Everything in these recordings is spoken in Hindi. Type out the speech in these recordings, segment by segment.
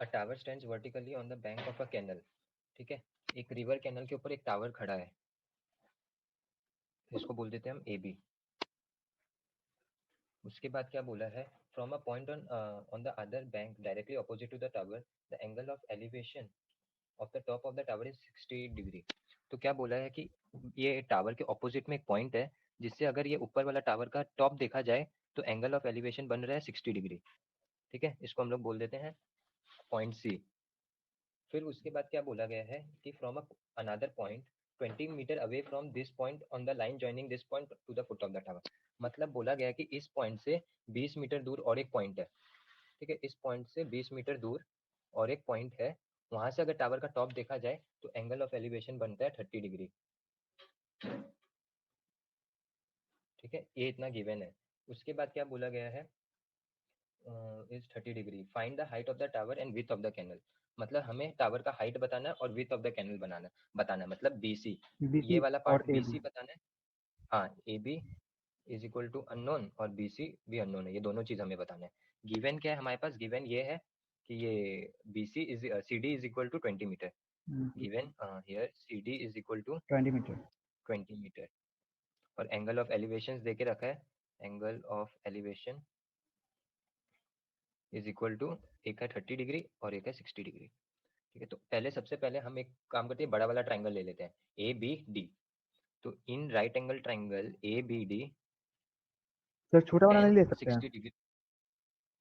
A tower stands vertically on the bank of a canal. ठीक है, एक रिवर कैनल के ऊपर एक टावर खड़ा है, इसको बोल देते हैं हम ए बी। उसके बाद क्या बोला है, from a point on the other bank directly opposite to the tower the angle of elevation of the top of the tower is 60 degree. तो क्या बोला है कि ये टावर के ऑपोजिट में एक पॉइंट है, जिससे अगर ये ऊपर वाला टावर का टॉप देखा जाए तो एंगल ऑफ एलिवेशन बन रहा है 60 डिग्री। ठीक है, इसको हम लोग बोल देते हैं पॉइंट सी। फिर उसके बाद क्या बोला गया है कि from another point 20 metre away from this point on the line joining this point to the foot of the tower. मतलब बोला गया है कि इस पॉइंट से 20 मीटर दूर और एक पॉइंट है। ठीक है, इस पॉइंट से 20 मीटर दूर और एक पॉइंट है, वहां से अगर टावर का टॉप देखा जाए तो एंगल ऑफ एलिवेशन बनता है 30 डिग्री। ठीक है, ये इतना गिवन है। उसके बाद क्या बोला गया है, is 30 degree, find the height of the tower and width of the canal. मतलब हमें टावर का हाइट बताना है और विथ ऑफ द कैनल बताना है, मतलब बीसी, ये बीसी वाला और पार्ट ए बी। बीसी बताना है। हाँ, A B is equal to unknown और बी सी भी अननोन है, ये दोनों चीज हमें बताना है। गिवन क्या है हमारे पास, गिवन ये है कि ये B C is C D is equal to 20 metre. Given here C D is equal to 20 metre. 20 metre. और एंगल ऑफ एलिवेशन दे के रखा है, angle of elevation is equal to, एक है 30 डिग्री और एक है 60 डिग्री। ठीक है, तो पहले सबसे पहले हम एक काम करते हैं, बड़ा वाला ट्राइंगल ले लेते हैं ए बी डी। तो in right angle triangle A B D sir छोटा वाला टेन नहीं ले सकते हैं? 60 डिग्री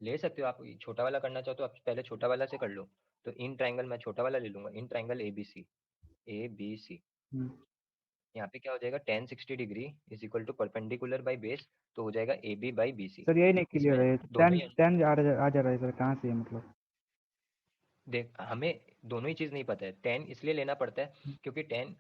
ले सकते हो आप। छोटा वाला करना चाहो तो आप पहले छोटा वाला से कर लो। तो इन ट्राइंगल मैं छोटा वाला ले लूंगा, in triangle A B C. हम्म। यहाँ पे क्या हो जाएगा, tan 60 degree is equal to perpendicular by base, तो हो जाएगा A B by B C. Sir यही नहीं क्लियर इसमें है, दोनों 10 ही 10 आ जा रहा है सर, कहाँ से है मतलब? देख, हमें दोनों ही चीज नहीं पता है। टेन इसलिए लेना पड़ता है क्योंकि टेन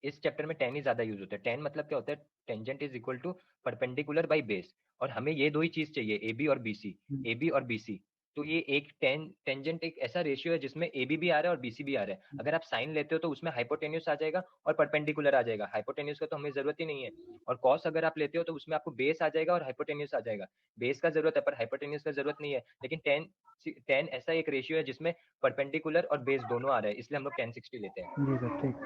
इस चैप्टर में टेन ही ज्यादा यूज होता है। टेन मतलब क्या होता है, tangent is equal to perpendicular by base, और हमें ये दो ही चीज चाहिए, ए बी और B C. Hmm. A B और बी सी, तो ये एक टेंजेंट एक ऐसा रेशियो है जिसमें ए बी भी आ रहा है और बी सी भी आ रहा है। अगर आप साइन लेते हो तो उसमें हाइपोटेन्यूस आ जाएगा और परपेंडिकुलर आ जाएगा। हाइपोटेन्यूस का तो हमें जरूरत ही नहीं है। और कॉस अगर आप लेते हो तो उसमें आपको बेस आ जाएगा और हाइपोटेन्यूस आ जाएगा। बेस का जरूरत है पर हाइपोटेन्यूस का जरूरत नहीं है। लेकिन टेन टेन ऐसा एक रेशियो है जिसमें परपेंडिकुलर और बेस दोनों आ रहे हैं, इसलिए हम लोग टेन 60 लेते हैं। जी सर ठीक।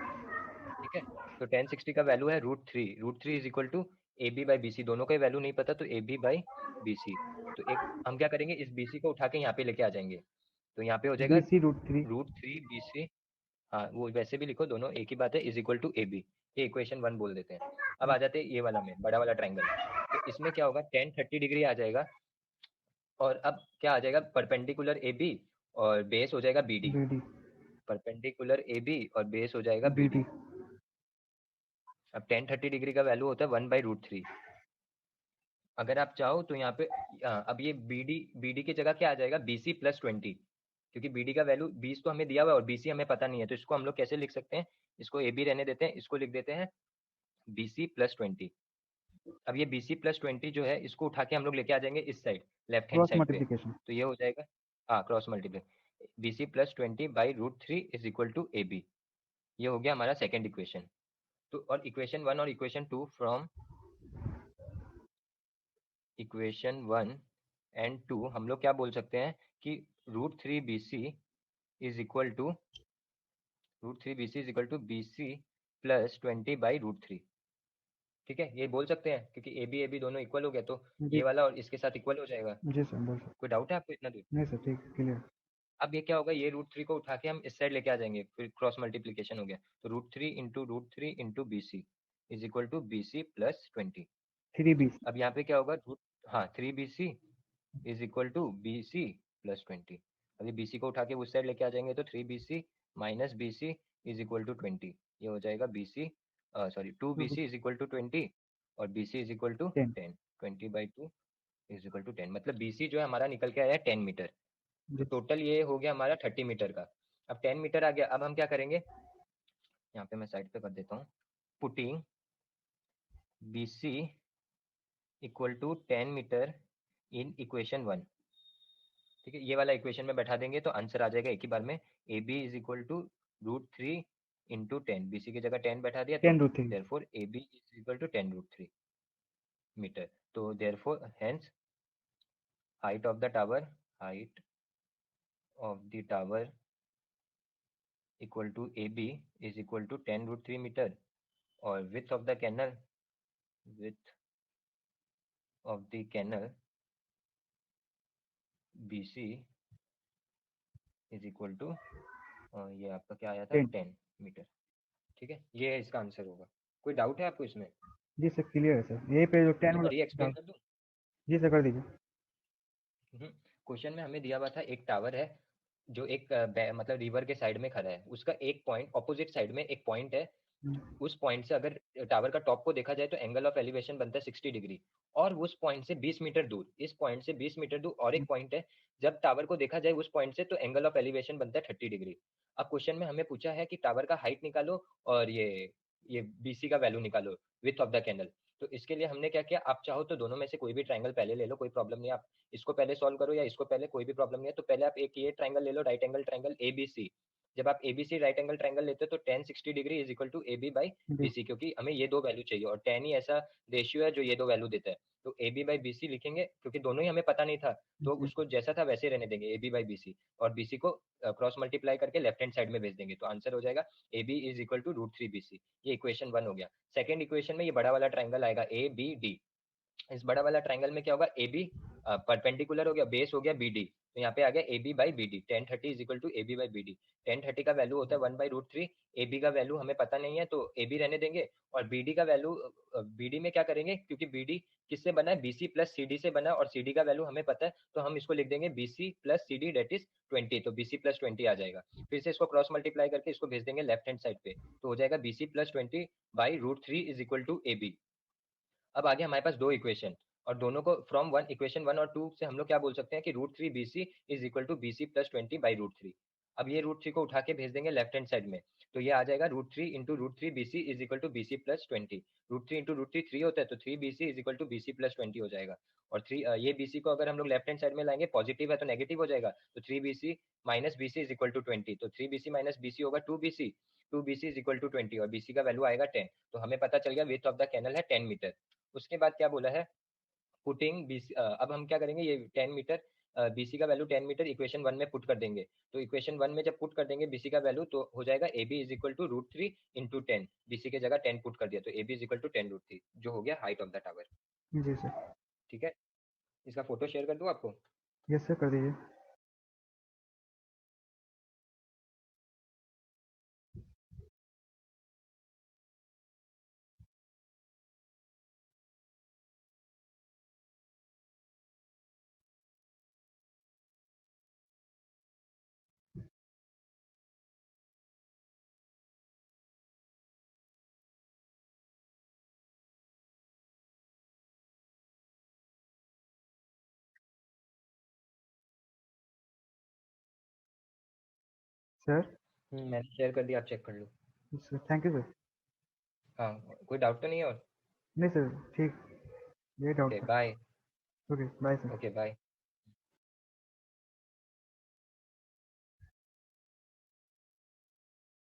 ठीक है, तो टेन 60 का वैल्यू है √3। √3 is equal to A B by B C, दोनों का वैल्यू नहीं पता तो A B by B C. तो एक हम क्या करेंगे, इस बी सी को उठा के यहाँ पे लेके आ जाएंगे, तो यहाँ पे हो जाएगा BC√3। √3 बी सी। हाँ, वो वैसे भी लिखो, दोनों एक ही बात है, is equal to A B. ये इक्वेशन 1 बोल देते हैं। अब आ जाते हैं ये वाला में, बड़ा वाला ट्राइंगल। तो इसमें क्या होगा, टेन 30 डिग्री आ जाएगा, और अब क्या आ जाएगा, परपेंडिकुलर ए बी और बेस हो जाएगा B D. BD। Perpendicular A B और बेस हो जाएगा बी डी। BD। अब टेन 30 डिग्री का वैल्यू होता है 1/√3। अगर आप चाहो तो यहाँ पे अब ये बी डी की जगह क्या आ जाएगा, बी सी प्लस 20। क्योंकि बी डी का वैल्यू 20 तो हमें दिया हुआ है और बी सी हमें पता नहीं है, तो इसको हम लोग कैसे लिख सकते हैं, इसको ए बी रहने देते हैं, इसको लिख देते हैं बी सी प्लस 20। अब ये बी सी प्लस 20 जो है, इसको उठा के हम लोग लेके आ जाएंगे इस side, left hand cross side पे। मल्टीप्लिकेशन। तो ये हो जाएगा, हाँ, cross multiply, B C plus 20 by √3 is equal to A B. ये हो गया हमारा सेकेंड इक्वेशन। तो और इक्वेशन 1 और इक्वेशन 2, फ्रॉम इक्वेशन 1 एंड 2 हम लोग क्या बोल सकते हैं कि √3 B C is equal to B C plus 20 by √3। ठीक है, ये बोल सकते हैं क्योंकि ए बी दोनों इक्वल हो गया, तो जी। ये वाला और इसके साथ इक्वल हो जाएगा। जी सर बोल सकते। कोई डाउट है आपको इतना दूर? नहीं सर ठीक, क्लियर। अब ये क्या होगा, ये √3 को उठा के हम इस साइड लेके आ जाएंगे, फिर क्रॉस मल्टीप्लीकेशन हो गया, तो √3 into B C is equal to B C plus 20। 3BC। अब यहाँ पे क्या होगा, हाँ, 3BC is equal to B C plus 20। अभी बी सी को उठा के उस साइड लेके आ जाएंगे, तो 3BC minus B C is equal to 20। ये हो जाएगा B C, sorry, 2BC is equal to 20 और B C is equal to 10। 10। 20/2 is equal to 10, मतलब बी सी जो है हमारा निकल के आया 10 मीटर। तो जी। टोटल ये हो गया हमारा 30 मीटर का। अब 10 मीटर आ गया, अब हम क्या करेंगे, यहाँ पे मैं साइड पे कर देता हूँ, putting B C equal to 10 metre in equation 1। ठीक है, ये वाला इक्वेशन में बैठा देंगे तो आंसर आ जाएगा एक ही बार में, A B is equal to √3 into 10। B C की जगह 10 बैठा दिया, तो 10√3। Therefore A B is equal to 10√3 metre. तो therefore hence height of the tower, height of the tower equal to AB is equal to 10 root 3 meter, or width of the canal, width of the canal BC is equal to ये आपका क्या आया था 10। 10 मीटर। ठीक है, ये इसका आंसर होगा। कोई डाउट है आपको इसमें? जी सर, क्लियर है सर, यही पे जो 10 वाला एक्सप्लेन डाउट। कर दूं? जी सर, कर दीजिए। क्वेश्चन में हमें दिया हुआ था एक टावर है जो एक मतलब रिवर के साइड में खड़ा है, उसका एक पॉइंट ऑपोजिट साइड में एक पॉइंट है। उस पॉइंट से अगर टावर का टॉप को देखा जाए तो एंगल ऑफ एलिवेशन बनता है 60 डिग्री, और उस पॉइंट से 20 मीटर दूर, इस पॉइंट से 20 मीटर दूर और एक पॉइंट है, जब टावर को देखा जाए उस पॉइंट से तो एंगल ऑफ एलिवेशन बनता है 30 डिग्री। अब क्वेश्चन में हमें पूछा है कि टावर का हाइट निकालो और ये बीसी का वैल्यू निकालो, विथ ऑफ द कैनल। तो इसके लिए हमने क्या किया, आप चाहो तो दोनों में से कोई भी ट्राइंगल पहले ले लो, कोई प्रॉब्लम नहीं है। आप इसको पहले सॉल्व करो या इसको पहले, कोई भी प्रॉब्लम नहीं है। तो पहले आप एक ये ट्राइंगल ले लो, राइट एंगल ट्राइंगल एबीसी। जब आप एबीसी राइट एंगल ट्राइंगल लेते हो तो tan 60 degree is equal to A B by G. BC, क्योंकि हमें ये दो वैल्यू चाहिए और tan ही ऐसा रेशियो है जो ये दो वैल्यू देता है। तो ए बी बाई बीसी लिखेंगे, क्योंकि दोनों ही हमें पता नहीं था तो जी। उसको जैसा था वैसे रहने देंगे, ए बी बाई बीसी, और बीसी को क्रॉस मल्टीप्लाई करके लेफ्ट हैंड साइड में भेज देंगे। तो आंसर हो जाएगा A B is equal to root three BC. ये इक्वेशन 1 हो गया। सेकंड इक्वेशन में ये बड़ा वाला ट्राइंगल आएगा ए बी डी। इस बड़ा वाला ट्राइंगल में क्या होगा, ए बी परपेंडिकुलर हो गया, बेस हो गया बी डी, तो यहाँ पे आ गया A B by B D. 1030 is equal to A B by B D. 1030 का वैल्यू होता है 1/√3। ए बी का वैल्यू हमें पता नहीं है तो ए बी रहने देंगे, और बी डी का वैल्यू, बी डी में क्या करेंगे, क्योंकि बी डी किससे बना है, B C plus C D से बना है, और सी डी का वैल्यू हमें पता है तो हम इसको लिख देंगे B C plus C D, that is 20। तो बी सी प्लस 20 आ जाएगा। फिर से इसको क्रॉस मल्टीप्लाई करके इसको भेज देंगे लेफ्ट हैंड साइड पे, तो हो जाएगा B C plus 20 by root three is equal to A B. अब आगे हमारे पास दो इक्वेशन, और दोनों को फ्रॉम वन, इक्वेशन 1 और 2 से हम लोग क्या बोल सकते हैं कि root three B C is equal to B C plus 20 by root three. अब ये रूट थ्री को उठा के भेज देंगे लेफ्ट हैंड साइड में, तो ये आ जाएगा root three into root three B C is equal to B C plus 20। Root three into root three three होता है, तो three B C is equal to B C plus 20 हो जाएगा। और थ्री ये बी सी को अगर हम लोग लेफ्ट हैंड साइड में लाएंगे, पॉजिटिव है तो नेगेटिव हो जाएगा, तो three B C minus B C is equal to 20। तो three B C minus B C होगा two B C, two B C is equal to 20, और बी सी का वैल्यू आएगा 10। तो हमें पता चल गया विथ ऑफ द कैनल है 10 मीटर। उसके बाद क्या बोला है, पुटिंग बीसी, अब हम क्या करेंगे, ये 10 मीटर बीसी का वैल्यू 10 मीटर इक्वेशन 1 में पुट कर देंगे। तो इक्वेशन 1 में जब पुट कर देंगे बीसी का वैल्यू, तो हो जाएगा A B is equal to root three into 10। BC की जगह 10 पुट कर दिया, तो A B is equal to 10 root three, जो हो गया हाइट ऑफ द टावर। जी सर। ठीक है, इसका फोटो शेयर कर दूं आपको? यस सर, कर दीजिए। सर। मैंने शेयर कर दिया, आप चेक कर लो। Sir, thank you sir. हाँ, कोई डाउट तो नहीं है और? नहीं सर, ठीक, ये डाउट ओके था। Bye. Okay, bye sir. Okay bye.